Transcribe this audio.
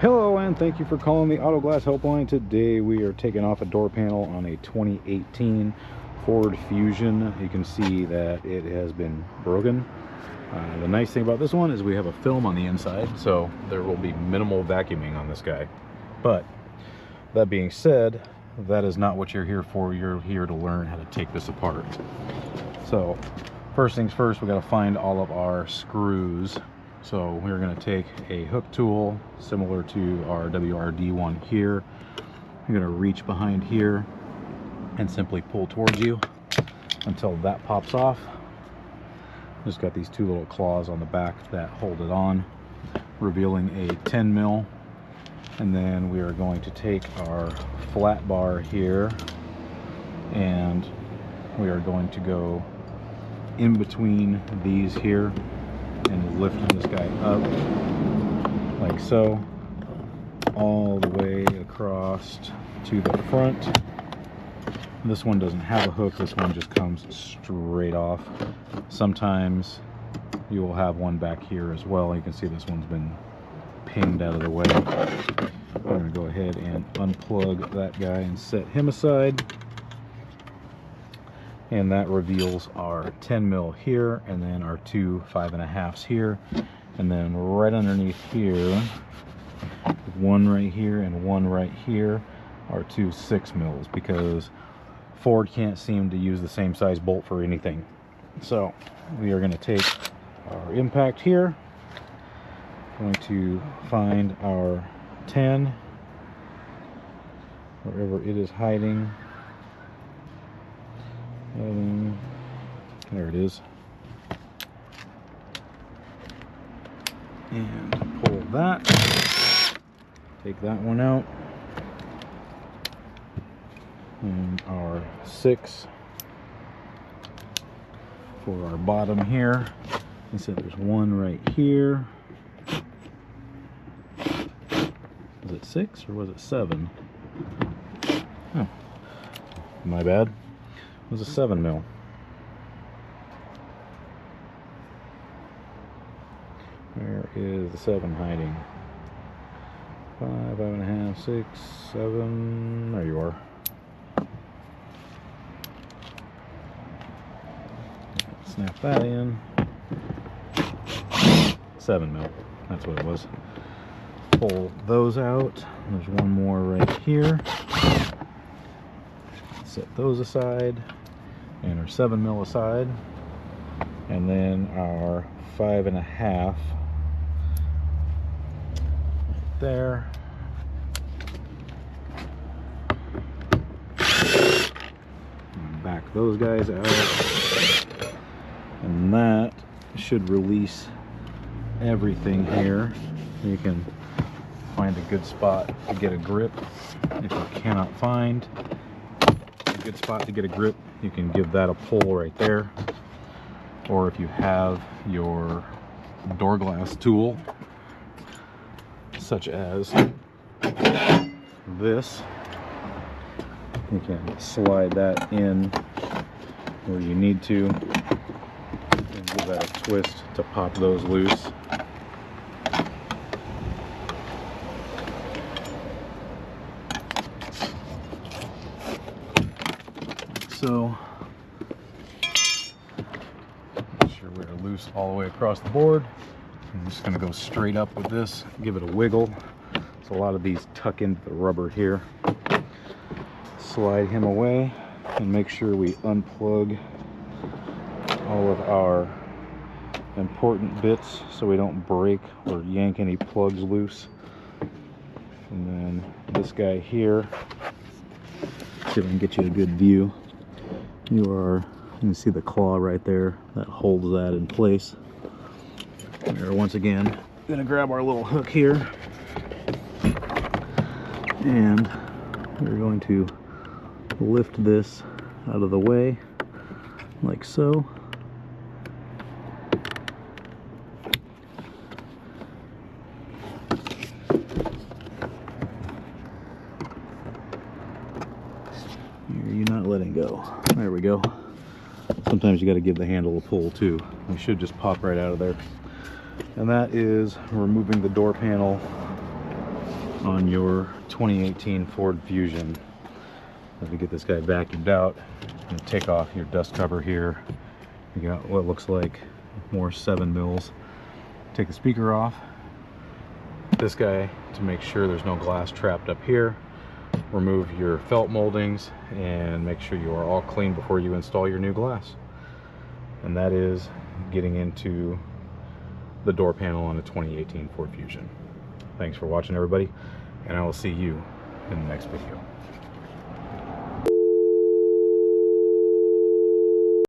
Hello and thank you for calling the Auto Glass Helpline. Today we are taking off a door panel on a 2018 Ford Fusion. You can see that it has been broken. The nice thing about this one is we have a film on the inside, so there will be minimal vacuuming on this guy. But that being said, that is not what you're here for. You're here to learn how to take this apart. So first things first, we got to find all of our screws. So we're going to take a hook tool similar to our WRD one here. You're going to reach behind here and simply pull towards you until that pops off. Just got these two little claws on the back that hold it on, revealing a 10 mil. And then we are going to take our flat bar here and we are going to go in between these here and lift this guy up like so, all the way across to the front. This one doesn't have a hook, this one just comes straight off. Sometimes you will have one back here as well. You can see this one's been pinged out of the way. We're going to go ahead and unplug that guy and set him aside. And that reveals our 10 mil here, and then our two 5.5s here, and then right underneath here, one right here and one right here, are two 6 mils, because Ford can't seem to use the same size bolt for anything. So we are going to take our impact here, going to find our 10 wherever it is hiding. There it is, and pull that, take that one out, and our 6 for our bottom here. You said there's one right here. Was it 6 or was it 7? Oh, my bad. It was a 7 mil. Where is the 7 hiding? 5, 5.5, 6, 7. There you are. Snap that in. 7 mil. That's what it was. Pull those out. There's one more right here. Set those aside, and our 7 mil aside, and then our 5.5 right there. And back those guys out, and that should release everything here. You can find a good spot to get a grip. If you cannot find good spot to get a grip, you can give that a pull right there, or if you have your door glass tool such as this, you can slide that in where you need to and give that a twist to pop those loose. So, make sure we're loose all the way across the board. I'm just going to go straight up with this, give it a wiggle. So a lot of these tuck into the rubber here. Slide him away and make sure we unplug all of our important bits so we don't break or yank any plugs loose. And then this guy here, see if I can get you a good view. You can see the claw right there that holds that in place. We're once again going to grab our little hook here, and we're going to lift this out of the way like so. You're not letting go. There we go. Sometimes you got to give the handle a pull too. It should just pop right out of there. And that is removing the door panel on your 2018 Ford Fusion. Let me get this guy vacuumed out and take off your dust cover here. You got what looks like more 7 mils. Take the speaker off. This guy to make sure there's no glass trapped up here. Remove your felt moldings and make sure you are all clean before you install your new glass. And that is getting into the door panel on a 2018 Ford Fusion. Thanks for watching, everybody, and I will see you in the next video.